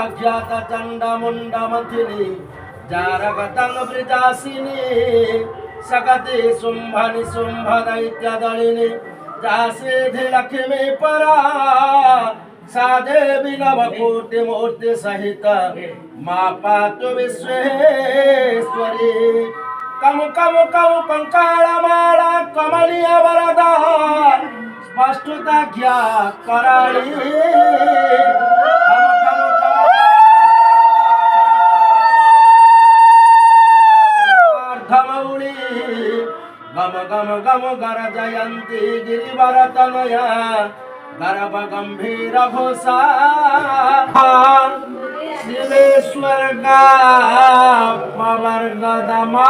अज्ञात चण्डमुण्डमथिनि जारगतं वृजासिनि सकते शुम्भनि शुम्भदैत्यदलिनि जासेधि लक्ष्मी परा सा देवी नवकोटिमूर्ति सहित मा पातु विश्वेश्वरी कम कम कम कंकाळमाळा कमलीय वरदा स्पष्टता घ्या कराळी गम गम गम गरजयन्ति गिरिवरतनया गर्भ गंभीर घोषा शिवेश्वर का पवर्गदमा